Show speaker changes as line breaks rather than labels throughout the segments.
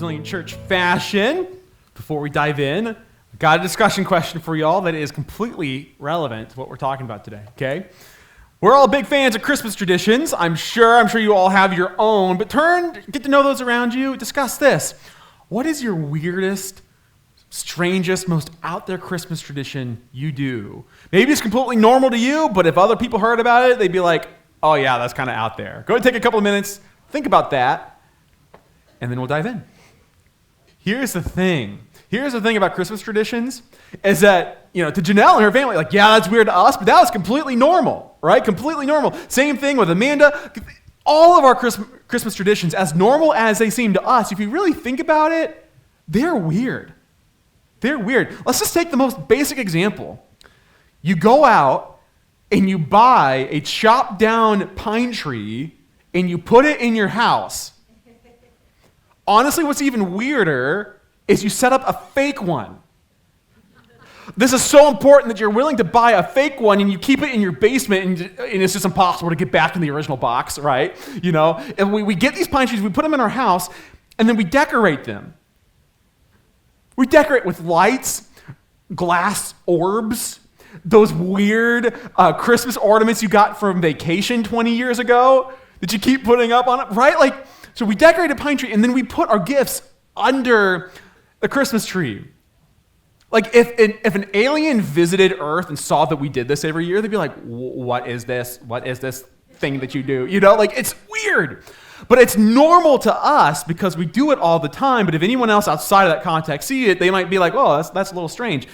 Resilient Church fashion, before we dive in, I've got a discussion question for y'all that is completely relevant to what we're talking about today, okay? We're all big fans of Christmas traditions. I'm sure you all have your own, but get to know those around you, discuss this. What is your weirdest, strangest, most out there Christmas tradition you do? Maybe it's completely normal to you, but if other people heard about it, they'd be like, oh yeah, that's kind of out there. Go ahead and take a couple of minutes, think about that, and then we'll dive in. Here's the thing about Christmas traditions is that, to Janelle and her family, like, yeah, that's weird to us, but that was completely normal, right? Completely normal. Same thing with Amanda. All of our Christmas traditions, as normal as they seem to us, if you really think about it, they're weird. They're weird. Let's just take the most basic example. You go out and you buy a chopped down pine tree and you put it in your house. Honestly, what's even weirder is you set up a fake one. This is so important that you're willing to buy a fake one and you keep it in your basement and it's just impossible to get back in the original box, right? And we get these pine trees, we put them in our house, and then we decorate them. We decorate with lights, glass orbs, those weird Christmas ornaments you got from vacation 20 years ago that you keep putting up on it, right? So we decorate a pine tree and then we put our gifts under the Christmas tree. If an alien visited Earth and saw that we did this every year, they'd be like, what is this? What is this thing that you do? It's weird. But it's normal to us because we do it all the time. But if anyone else outside of that context see it, they might be like, oh, that's a little strange.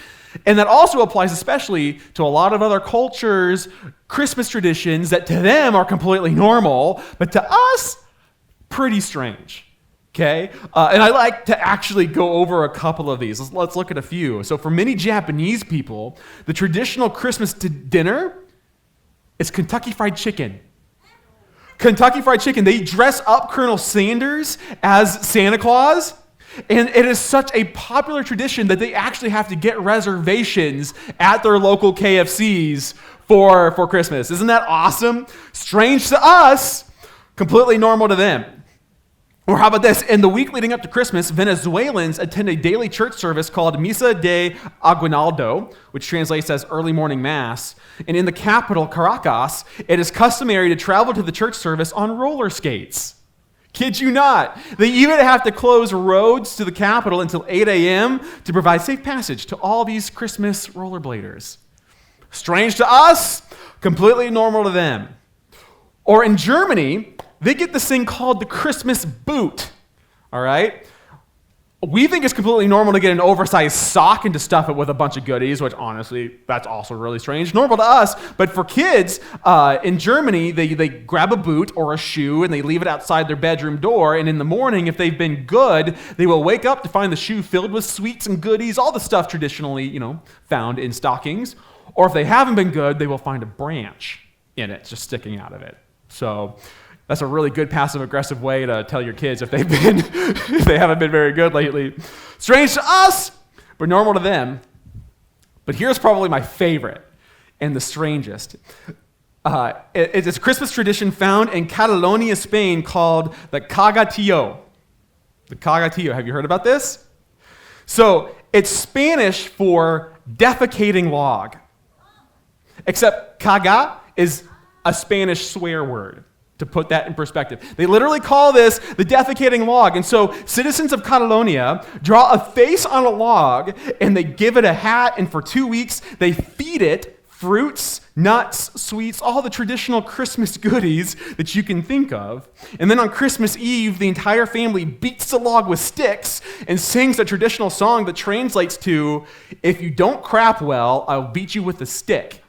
And that also applies especially to a lot of other cultures' Christmas traditions that to them are completely normal, but to us, pretty strange. Okay? And I like to actually go over a couple of these. Let's look at a few. So for many Japanese people, the traditional Christmas dinner is Kentucky Fried Chicken. Kentucky Fried Chicken. They dress up Colonel Sanders as Santa Claus, and it is such a popular tradition that they actually have to get reservations at their local KFCs for Christmas. Isn't that awesome? Strange to us, completely normal to them. Or how about this? In the week leading up to Christmas, Venezuelans attend a daily church service called Misa de Aguinaldo, which translates as early morning mass. And in the capital, Caracas, it is customary to travel to the church service on roller skates. Kid you not. They even have to close roads to the capital until 8 a.m. to provide safe passage to all these Christmas rollerbladers. Strange to us, completely normal to them. Or in Germany, they get this thing called the Christmas boot, all right? We think it's completely normal to get an oversized sock and to stuff it with a bunch of goodies, which honestly, that's also really strange. Normal to us, but for kids, in Germany, they grab a boot or a shoe and they leave it outside their bedroom door, and in the morning, if they've been good, they will wake up to find the shoe filled with sweets and goodies, all the stuff traditionally, found in stockings. Or if they haven't been good, they will find a branch in it, just sticking out of it. So that's a really good passive-aggressive way to tell your kids if they haven't been very good lately. Strange to us, but normal to them. But here's probably my favorite and the strangest. It's a Christmas tradition found in Catalonia, Spain, called the Cagatillo. The Cagatillo. Have you heard about this? So it's Spanish for defecating log. Except caga is a Spanish swear word. To put that in perspective, they literally call this the defecating log. And so citizens of Catalonia draw a face on a log and they give it a hat, and for 2 weeks they feed it fruits, nuts, sweets, all the traditional Christmas goodies that you can think of. And then on Christmas Eve, the entire family beats the log with sticks and sings a traditional song that translates to, "If you don't crap well, I'll beat you with a stick."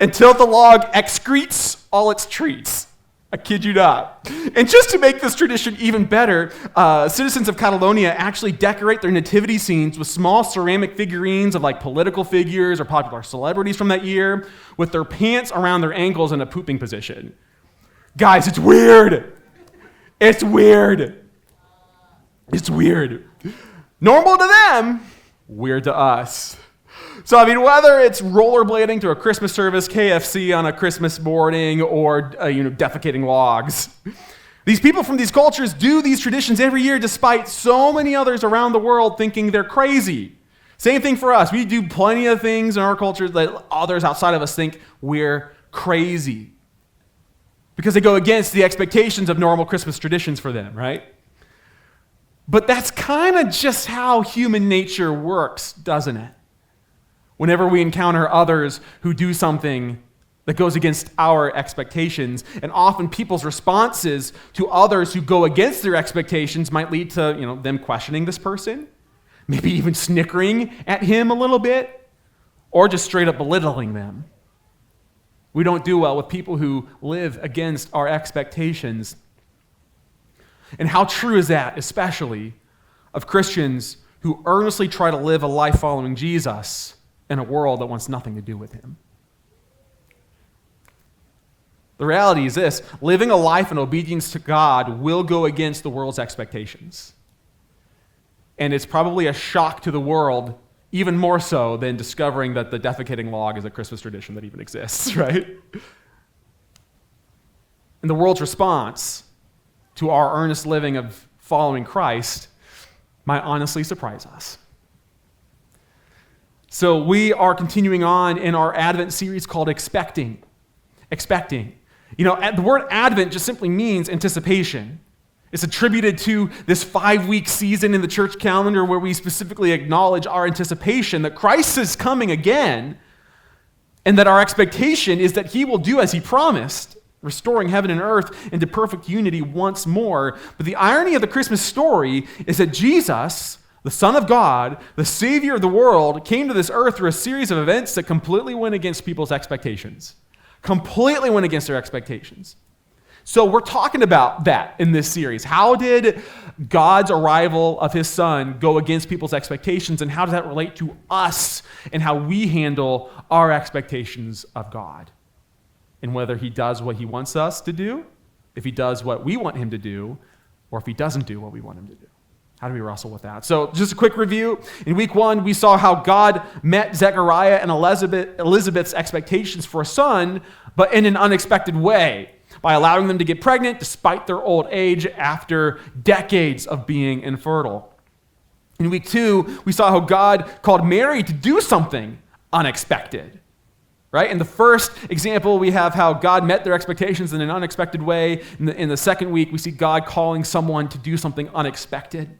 Until the log excretes all its treats. I kid you not. And just to make this tradition even better, citizens of Catalonia actually decorate their nativity scenes with small ceramic figurines of political figures or popular celebrities from that year, with their pants around their ankles in a pooping position. Guys, it's weird. It's weird. It's weird. Normal to them, weird to us. So, whether it's rollerblading to a Christmas service, KFC on a Christmas morning, or, defecating logs, These people from these cultures do these traditions every year despite so many others around the world thinking they're crazy. Same thing for us. We do plenty of things in our culture that others outside of us think we're crazy because they go against the expectations of normal Christmas traditions for them, right? But that's kind of just how human nature works, doesn't it? Whenever we encounter others who do something that goes against our expectations, and often people's responses to others who go against their expectations might lead to, them questioning this person, maybe even snickering at him a little bit, or just straight up belittling them. We don't do well with people who live against our expectations. And how true is that, especially of Christians who earnestly try to live a life following Jesus in a world that wants nothing to do with him? The reality is this: living a life in obedience to God will go against the world's expectations. And it's probably a shock to the world, even more so than discovering that the defecating log is a Christmas tradition that even exists, right? And the world's response to our earnest living of following Christ might honestly surprise us. So we are continuing on in our Advent series called Expecting. The word Advent just simply means anticipation. It's attributed to this 5-week season in the church calendar where we specifically acknowledge our anticipation that Christ is coming again, and that our expectation is that he will do as he promised, restoring heaven and earth into perfect unity once more. But the irony of the Christmas story is that Jesus, the Son of God, the Savior of the world, came to this earth through a series of events that completely went against people's expectations. Completely went against their expectations. So we're talking about that in this series. How did God's arrival of his Son go against people's expectations, and how does that relate to us and how we handle our expectations of God? And whether he does what he wants us to do, if he does what we want him to do, or if he doesn't do what we want him to do. How do we wrestle with that? So just a quick review. In week 1, we saw how God met Zechariah and Elizabeth's expectations for a son, but in an unexpected way, by allowing them to get pregnant despite their old age after decades of being infertile. In week 2, we saw how God called Mary to do something unexpected. Right? In the first example, we have how God met their expectations in an unexpected way. In the second week, we see God calling someone to do something unexpected,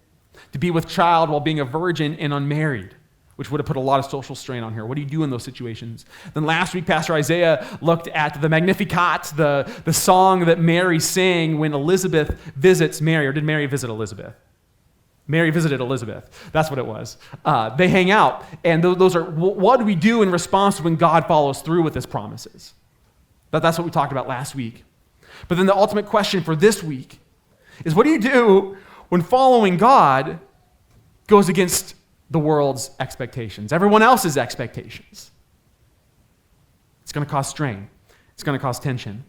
to be with child while being a virgin and unmarried, which would have put a lot of social strain on her. What do you do in those situations? Then last week, Pastor Isaiah looked at the Magnificat, the song that Mary sang when Elizabeth visits Mary. Or did Mary visit Elizabeth? Mary visited Elizabeth. That's what it was. They hang out, and those are what do we do in response to when God follows through with his promises? That's what we talked about last week. But then the ultimate question for this week is, what do you do when following God goes against the world's expectations, everyone else's expectations? It's going to cause strain. It's going to cause tension.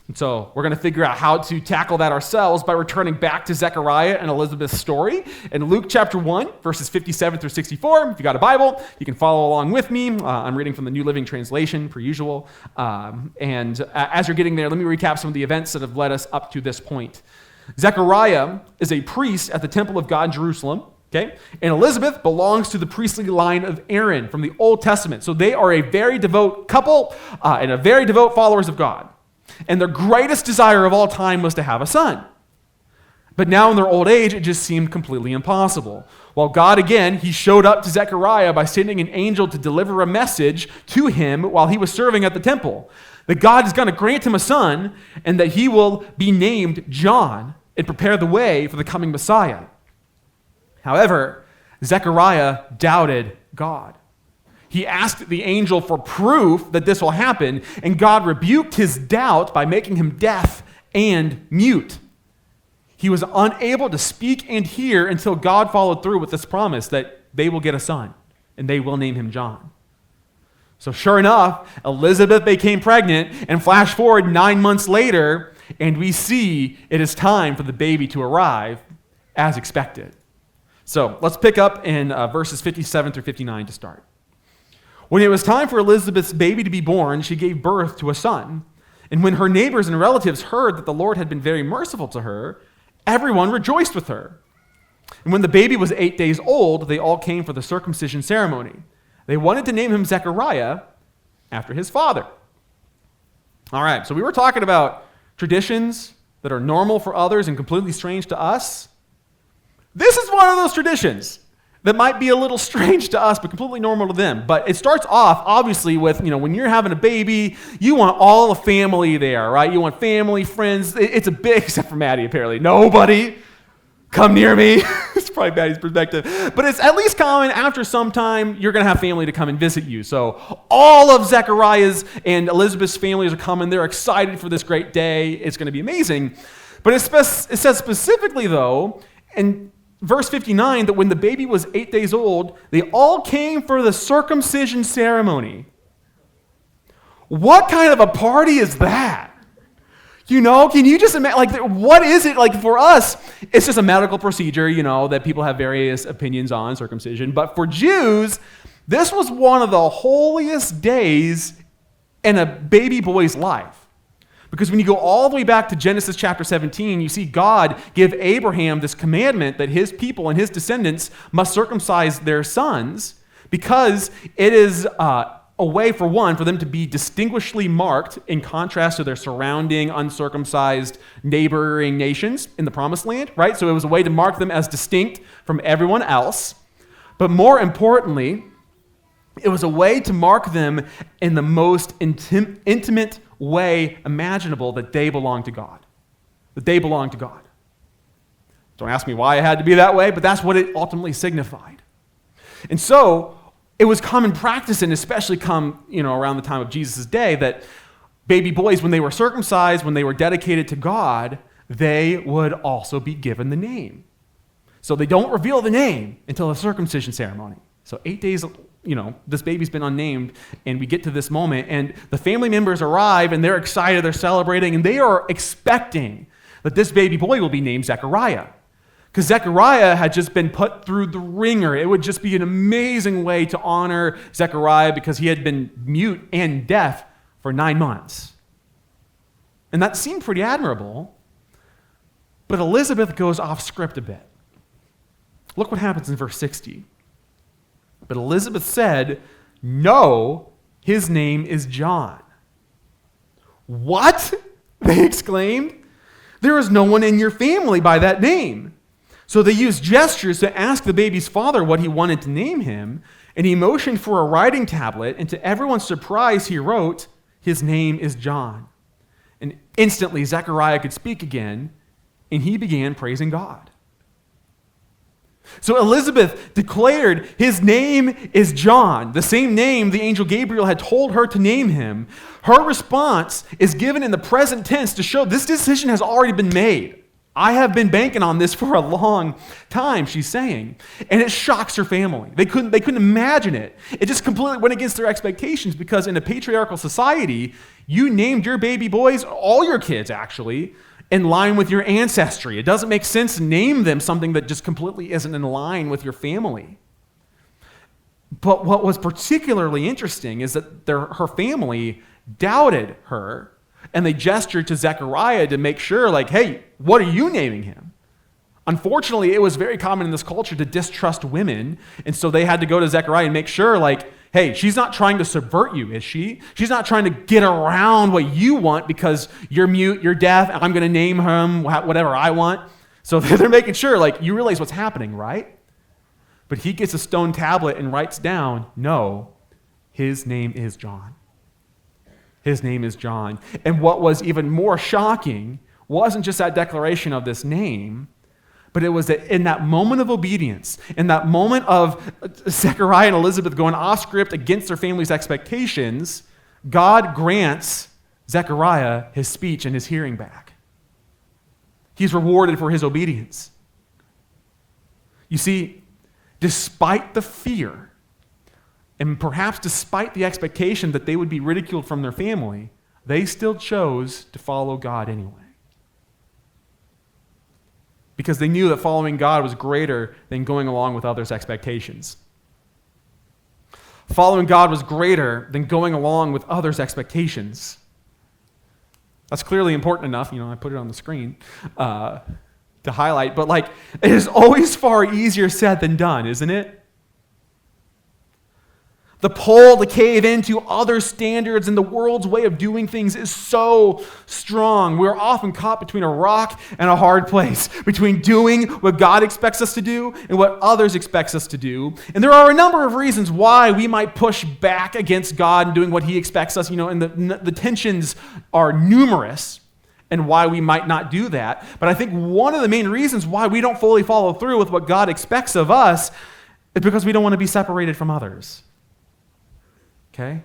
And so we're going to figure out how to tackle that ourselves by returning back to Zechariah and Elizabeth's story in Luke chapter 1, verses 57 through 64. If you got a Bible, you can follow along with me. I'm reading from the New Living Translation, per usual. And as you're getting there, let me recap some of the events that have led us up to this point. Zechariah is a priest at the temple of God in Jerusalem. Okay? And Elizabeth belongs to the priestly line of Aaron from the Old Testament. So they are a very devout couple and a very devout followers of God. And their greatest desire of all time was to have a son. But now in their old age, it just seemed completely impossible. Well, God again, he showed up to Zechariah by sending an angel to deliver a message to him while he was serving at the temple. That God is going to grant him a son and that he will be named John and prepare the way for the coming Messiah. However, Zechariah doubted God. He asked the angel for proof that this will happen, and God rebuked his doubt by making him deaf and mute. He was unable to speak and hear until God followed through with this promise that they will get a son, and they will name him John. So sure enough, Elizabeth became pregnant, and flash forward 9 months later, and we see it is time for the baby to arrive as expected. So let's pick up in verses 57 through 59 to start. When it was time for Elizabeth's baby to be born, she gave birth to a son, And when her neighbors and relatives heard that the Lord had been very merciful to her, everyone rejoiced with her. And when the baby was 8 days old, they all came for the circumcision ceremony. They wanted to name him Zechariah after his father. All right, so we were talking about traditions that are normal for others and completely strange to us. This is one of those traditions that might be a little strange to us, but completely normal to them. But it starts off, obviously, with, when you're having a baby, you want all the family there, right? You want family, friends. It's a big, except for Maddie, apparently. Nobody come near me. It's probably Maddie's perspective. But it's at least common after some time, you're going to have family to come and visit you. So all of Zechariah's and Elizabeth's families are coming. They're excited for this great day. It's going to be amazing. But it says specifically, though, in verse 59, that when the baby was 8 days old, they all came for the circumcision ceremony. What kind of a party is that? Can you just imagine, what is it? For us, it's just a medical procedure, that people have various opinions on circumcision. But for Jews, this was one of the holiest days in a baby boy's life. Because when you go all the way back to Genesis chapter 17, you see God give Abraham this commandment that his people and his descendants must circumcise their sons, because it is a way, for one, for them to be distinguishedly marked in contrast to their surrounding uncircumcised neighboring nations in the Promised Land, right? So it was a way to mark them as distinct from everyone else. But more importantly, it was a way to mark them in the most intimate way imaginable, that they belong to God. That they belong to God. Don't ask me why it had to be that way, but that's what it ultimately signified. And so it was common practice, and especially around the time of Jesus' day, that baby boys, when they were circumcised, when they were dedicated to God, they would also be given the name. So they don't reveal the name until the circumcision ceremony. So 8 days, this baby's been unnamed, and we get to this moment, and the family members arrive, and they're excited, they're celebrating, and they are expecting that this baby boy will be named Zechariah. Because Zechariah had just been put through the ringer. It would just be an amazing way to honor Zechariah, because he had been mute and deaf for 9 months. And that seemed pretty admirable, but Elizabeth goes off script a bit. Look what happens in verse 60. But Elizabeth said, "No, his name is John." "What?" they exclaimed. "There is no one in your family by that name." So they used gestures to ask the baby's father what he wanted to name him, and he motioned for a writing tablet, and to everyone's surprise he wrote, "His name is John." And instantly Zechariah could speak again, and he began praising God. So Elizabeth declared, "His name is John," the same name the angel Gabriel had told her to name him. Her response is given in the present tense to show this decision has already been made. "I have been banking on this for a long time," she's saying. And it shocks her family. They couldn't imagine it. It just completely went against their expectations, because in a patriarchal society, you named your baby boys, all your kids actually, in line with your ancestry. It doesn't make sense to name them something that just completely isn't in line with your family. But what was particularly interesting is that her family doubted her, and they gestured to Zechariah to make sure, "Hey, what are you naming him?" Unfortunately, it was very common in this culture to distrust women, and so they had to go to Zechariah and make sure, "Hey, she's not trying to subvert you, is she? She's not trying to get around what you want because you're mute, you're deaf, and I'm going to name him whatever I want." So they're making sure, you realize what's happening, right? But he gets a stone tablet and writes down, "No, his name is John." His name is John. And what was even more shocking wasn't just that declaration of this name, but it was that in that moment of obedience, in that moment of Zechariah and Elizabeth going off script against their family's expectations, God grants Zechariah his speech and his hearing back. He's rewarded for his obedience. You see, despite the fear, and perhaps despite the expectation that they would be ridiculed from their family, they still chose to follow God anyway. Because they knew that following God was greater than going along with others' expectations. Following God was greater than going along with others' expectations. That's clearly important enough. I put it on the screen to highlight. But it is always far easier said than done, isn't it? The pull to cave into other standards and the world's way of doing things is so strong. We're often caught between a rock and a hard place, between doing what God expects us to do and what others expect us to do. And there are a number of reasons why we might push back against God and doing what he expects us, and the tensions are numerous and why we might not do that. But I think one of the main reasons why we don't fully follow through with what God expects of us is because we don't want to be separated from others. Okay?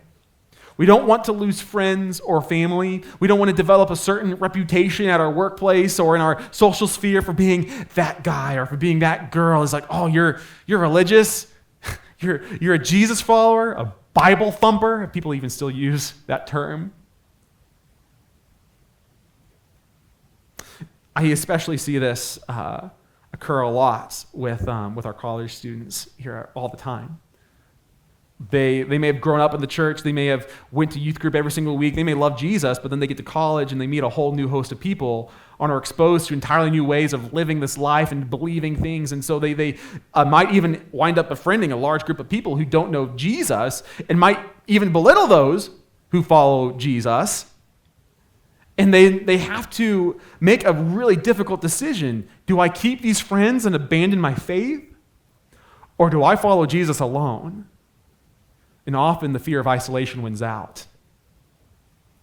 We don't want to lose friends or family. We don't want to develop a certain reputation at our workplace or in our social sphere for being that guy or for being that girl. It's like, oh, you're religious? You're a Jesus follower, a Bible thumper, if people even still use that term. I especially see this occur a lot with our college students here all the time. They may have grown up in the church. They may have went to youth group every single week. They may love Jesus, but then they get to college and they meet a whole new host of people and are exposed to entirely new ways of living this life and believing things. And so they might even wind up befriending a large group of people who don't know Jesus and might even belittle those who follow Jesus. And they have to make a really difficult decision. Do I keep these friends and abandon my faith? Or do I follow Jesus alone? And often the fear of isolation wins out.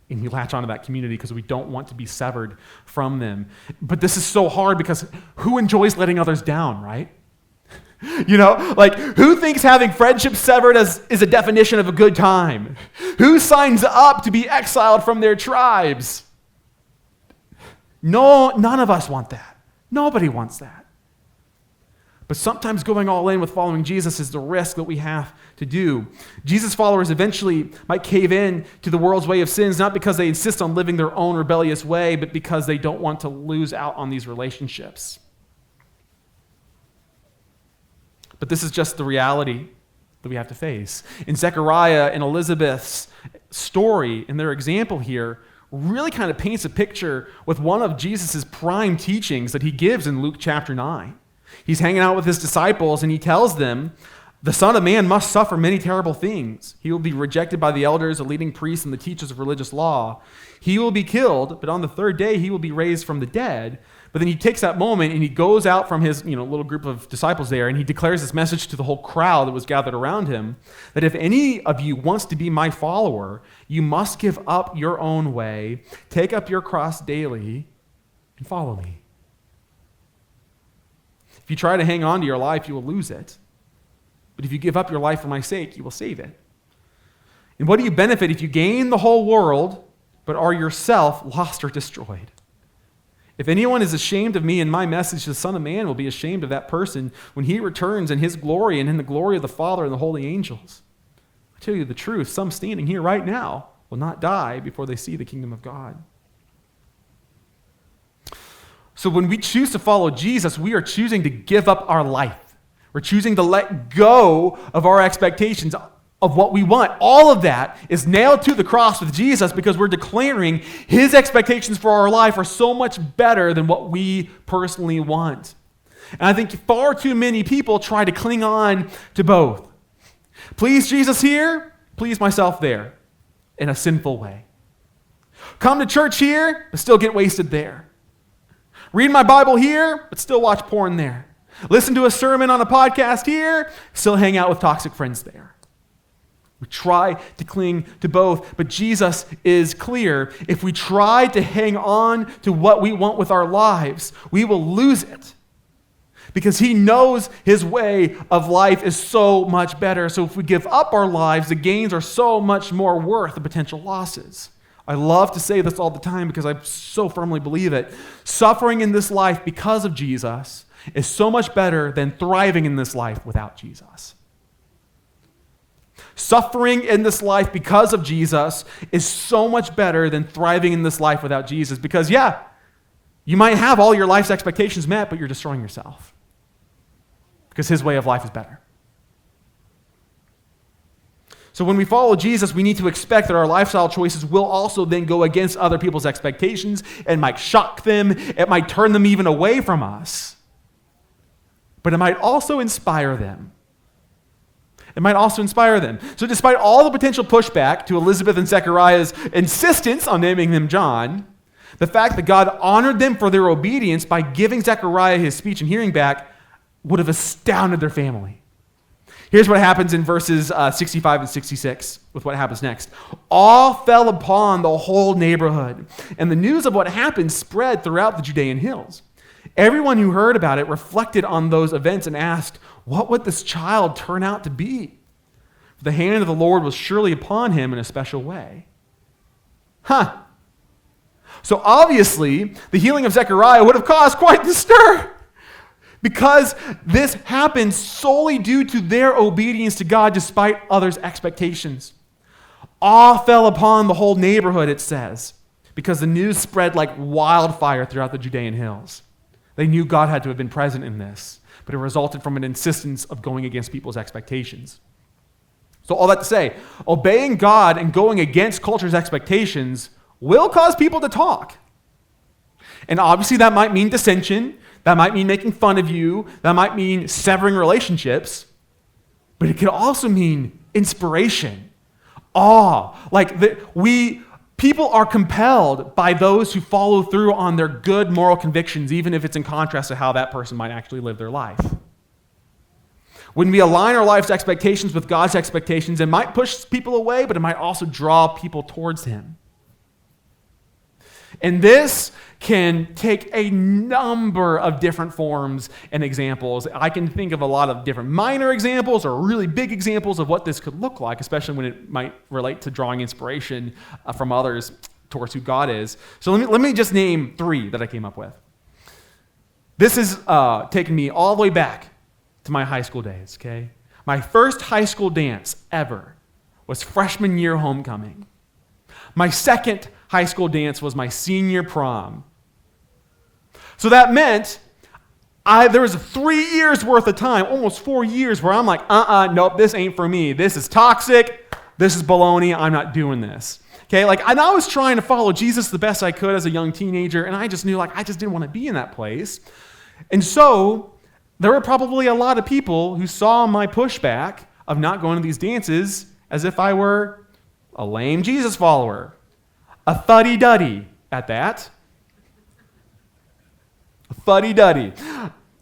And we latch onto that community because we don't want to be severed from them. But this is so hard because who enjoys letting others down, right? Who thinks having friendships severed is a definition of a good time? Who signs up to be exiled from their tribes? No, none of us want that. Nobody wants that. But sometimes going all in with following Jesus is the risk that we have to do. Jesus followers eventually might cave in to the world's way of sins, not because they insist on living their own rebellious way, but because they don't want to lose out on these relationships. But this is just the reality that we have to face. In Zechariah and Elizabeth's story, and their example here, really kind of paints a picture with one of Jesus' prime teachings that he gives in Luke chapter 9. He's hanging out with his disciples and he tells them, the Son of Man must suffer many terrible things. He will be rejected by the elders, the leading priests, and the teachers of religious law. He will be killed, but on the third day he will be raised from the dead. But then he takes that moment and he goes out from his little group of disciples there and he declares this message to the whole crowd that was gathered around him, that if any of you wants to be my follower, you must give up your own way, take up your cross daily, and follow me. If you try to hang on to your life, you will lose it. But if you give up your life for my sake, you will save it. And what do you benefit if you gain the whole world, but are yourself lost or destroyed? If anyone is ashamed of me and my message, the Son of Man will be ashamed of that person when he returns in his glory and in the glory of the Father and the holy angels. I tell you the truth, some standing here right now will not die before they see the kingdom of God. So when we choose to follow Jesus, we are choosing to give up our life. We're choosing to let go of our expectations of what we want. All of that is nailed to the cross with Jesus because we're declaring his expectations for our life are so much better than what we personally want. And I think far too many people try to cling on to both. Please Jesus here, please myself there, in a sinful way. Come to church here, but still get wasted there. Read my Bible here, but still watch porn there. Listen to a sermon on a podcast here, still hang out with toxic friends there. We try to cling to both, but Jesus is clear. If we try to hang on to what we want with our lives, we will lose it. Because he knows his way of life is so much better. So if we give up our lives, the gains are so much more worth the potential losses. I love to say this all the time because I so firmly believe it. Suffering in this life because of Jesus is so much better than thriving in this life without Jesus. Suffering in this life because of Jesus is so much better than thriving in this life without Jesus. Because, you might have all your life's expectations met, but you're destroying yourself. Because his way of life is better. So when we follow Jesus, we need to expect that our lifestyle choices will also then go against other people's expectations. It might shock them. It might turn them even away from us. But it might also inspire them. It might also inspire them. So despite all the potential pushback to Elizabeth and Zechariah's insistence on naming them John, the fact that God honored them for their obedience by giving Zechariah his speech and hearing back would have astounded their family. Here's what happens in verses 65 and 66 with what happens next. Awe fell upon the whole neighborhood, and the news of what happened spread throughout the Judean hills. Everyone who heard about it reflected on those events and asked, what would this child turn out to be? For the hand of the Lord was surely upon him in a special way. So obviously, the healing of Zechariah would have caused quite the stir, because this happened solely due to their obedience to God despite others' expectations. Awe fell upon the whole neighborhood, it says, because the news spread like wildfire throughout the Judean hills. They knew God had to have been present in this, but it resulted from an insistence of going against people's expectations. So all that to say, obeying God and going against culture's expectations will cause people to talk. And obviously that might mean dissension. That might mean making fun of you. That might mean severing relationships. But it could also mean inspiration, awe. People are compelled by those who follow through on their good moral convictions, even if it's in contrast to how that person might actually live their life. When we align our life's expectations with God's expectations, it might push people away, but it might also draw people towards him. And this can take a number of different forms and examples. I can think of a lot of different minor examples or really big examples of what this could look like, especially when it might relate to drawing inspiration from others towards who God is. So let me just name 3 that I came up with. This has taken me all the way back to my high school days, okay? My first high school dance ever was freshman year homecoming. My second high school dance was my senior prom. So that meant there was 3 years worth of time, almost 4 years, where I'm like, nope, this ain't for me. This is toxic. This is baloney. I'm not doing this. Okay, and I was trying to follow Jesus the best I could as a young teenager, and I just knew, I just didn't want to be in that place. And so there were probably a lot of people who saw my pushback of not going to these dances as if I were a lame Jesus follower, a fuddy-duddy at that. Fuddy-duddy.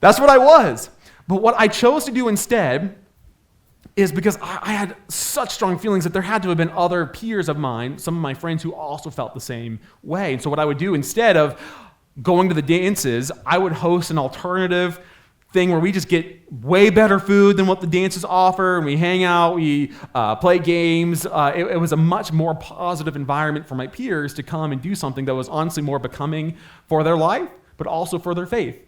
That's what I was. But what I chose to do instead is because I had such strong feelings that there had to have been other peers of mine, some of my friends who also felt the same way. And so what I would do instead of going to the dances, I would host an alternative thing where we just get way better food than what the dances offer, and we hang out, we play games. It was a much more positive environment for my peers to come and do something that was honestly more becoming for their life, but also for their faith.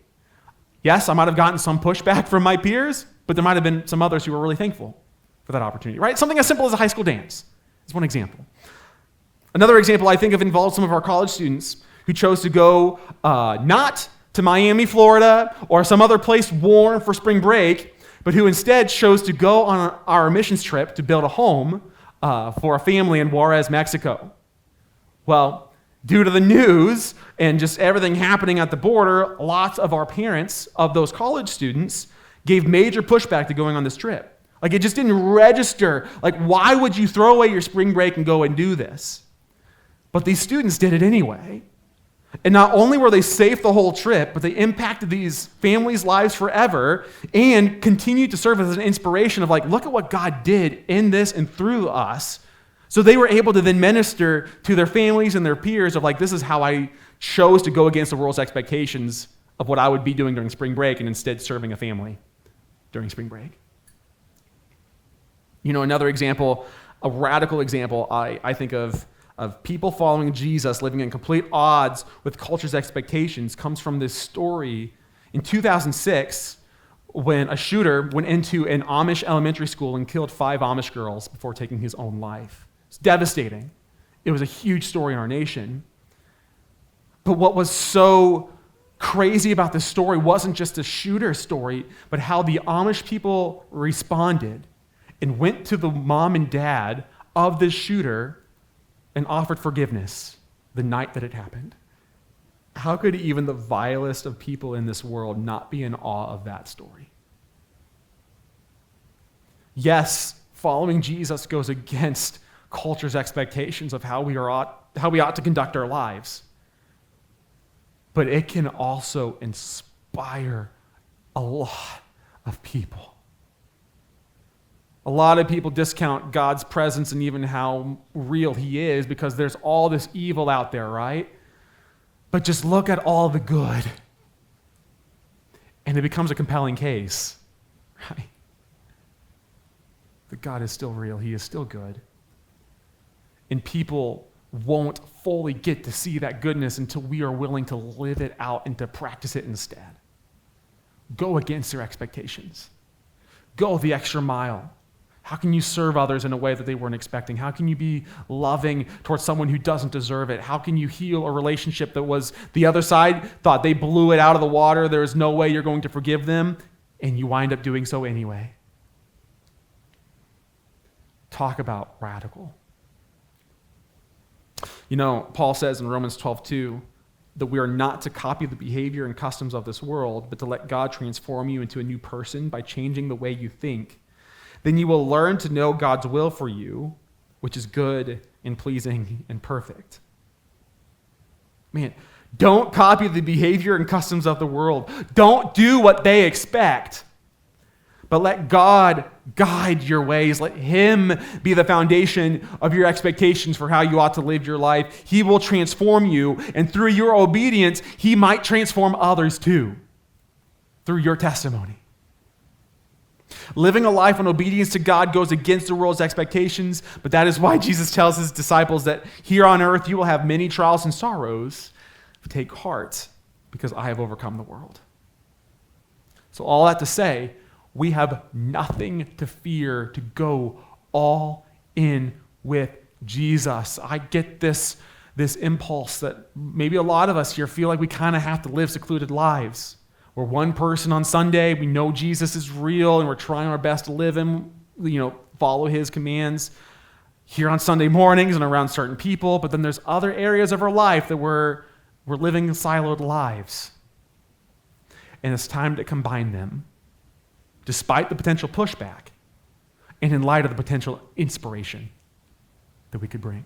Yes, I might have gotten some pushback from my peers, but there might have been some others who were really thankful for that opportunity, right? Something as simple as a high school dance is one example. Another example I think of involves some of our college students who chose to go not to Miami, Florida, or some other place warm for spring break, but who instead chose to go on our missions trip to build a home for a family in Juarez, Mexico. Well, due to the news and just everything happening at the border, lots of our parents of those college students gave major pushback to going on this trip. It just didn't register. Why would you throw away your spring break and go and do this? But these students did it anyway. And not only were they safe the whole trip, but they impacted these families' lives forever and continued to serve as an inspiration of look at what God did in this and through us. So they were able to then minister to their families and their peers of this is how I chose to go against the world's expectations of what I would be doing during spring break and instead serving a family during spring break. Another example, a radical example I think of people following Jesus, living in complete odds with culture's expectations, comes from this story in 2006 when a shooter went into an Amish elementary school and killed 5 Amish girls before taking his own life. It's devastating. It was a huge story in our nation. But what was so crazy about this story wasn't just a shooter story, but how the Amish people responded and went to the mom and dad of this shooter and offered forgiveness the night that it happened. How could even the vilest of people in this world not be in awe of that story? Yes, following Jesus goes against culture's expectations of how we ought to conduct our lives. But it can also inspire a lot of people. A lot of people discount God's presence and even how real he is because there's all this evil out there, right? But just look at all the good. And it becomes a compelling case, right? That God is still real. He is still good. And people won't fully get to see that goodness until we are willing to live it out and to practice it instead. Go against their expectations. Go the extra mile. How can you serve others in a way that they weren't expecting? How can you be loving towards someone who doesn't deserve it? How can you heal a relationship that was the other side thought they blew it out of the water, there's no way you're going to forgive them, and you wind up doing so anyway? Talk about radical. You know, Paul says in Romans 12:2 that we are not to copy the behavior and customs of this world, but to let God transform you into a new person by changing the way you think. Then you will learn to know God's will for you, which is good and pleasing and perfect. Man, don't copy the behavior and customs of the world. Don't do what they expect. But let God guide your ways. Let him be the foundation of your expectations for how you ought to live your life. He will transform you, and through your obedience, he might transform others too, through your testimony. Living a life in obedience to God goes against the world's expectations, but that is why Jesus tells his disciples that here on earth you will have many trials and sorrows, but take heart because I have overcome the world. So all that to say, we have nothing to fear to go all in with Jesus. I get this impulse that maybe a lot of us here feel like we kind of have to live secluded lives. We're one person on Sunday, we know Jesus is real, and we're trying our best to live him, follow his commands here on Sunday mornings and around certain people, but then there's other areas of our life that we're living siloed lives. And it's time to combine them, despite the potential pushback and in light of the potential inspiration that we could bring.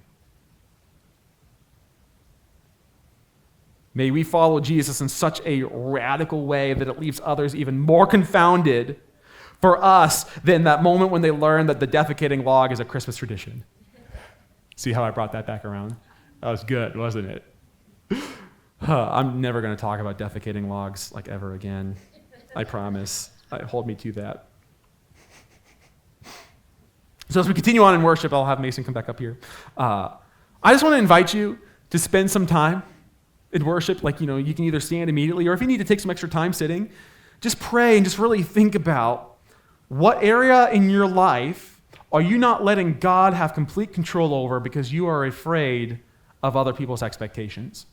May we follow Jesus in such a radical way that it leaves others even more confounded for us than that moment when they learn that the defecating log is a Christmas tradition. See how I brought that back around? That was good, wasn't it? I'm never going to talk about defecating logs like ever again. I promise. Hold me to that. So as we continue on in worship, I'll have Mason come back up here. I just want to invite you to spend some time in worship. You can either stand immediately, or if you need to take some extra time sitting, just pray and just really think about what area in your life are you not letting God have complete control over because you are afraid of other people's expectations?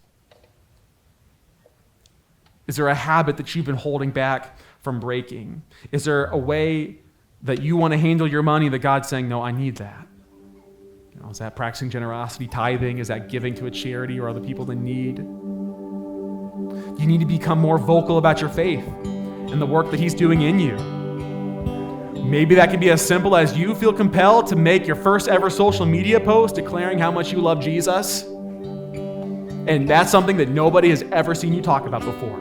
Is there a habit that you've been holding back from breaking? Is there a way that you want to handle your money that God's saying, no, I need that? Is that practicing generosity, tithing? Is that giving to a charity or other people in need? You need to become more vocal about your faith and the work that he's doing in you. Maybe that can be as simple as you feel compelled to make your first ever social media post declaring how much you love Jesus. And that's something that nobody has ever seen you talk about before.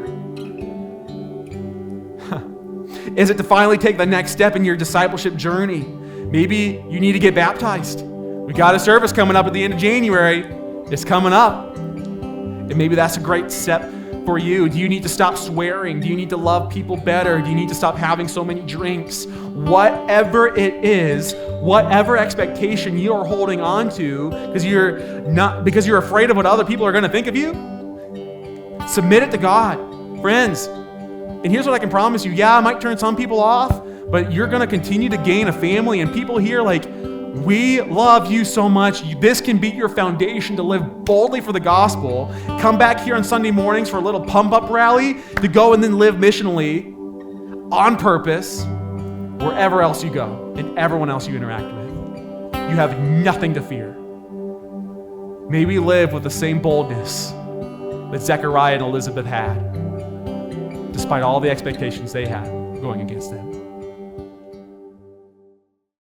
Is it to finally take the next step in your discipleship journey? Maybe you need to get baptized. We got a service coming up at the end of January. It's coming up. And maybe that's a great step for you. Do you need to stop swearing? Do you need to love people better? Do you need to stop having so many drinks? Whatever it is, whatever expectation you are holding on to because you're afraid of what other people are going to think of you, submit it to God. Friends, and here's what I can promise you. Yeah, I might turn some people off, but you're going to continue to gain a family, and people here we love you so much. This can be your foundation to live boldly for the gospel. Come back here on Sunday mornings for a little pump-up rally to go and then live missionally on purpose wherever else you go and everyone else you interact with. You have nothing to fear. May we live with the same boldness that Zechariah and Elizabeth had, despite all the expectations they had going against them.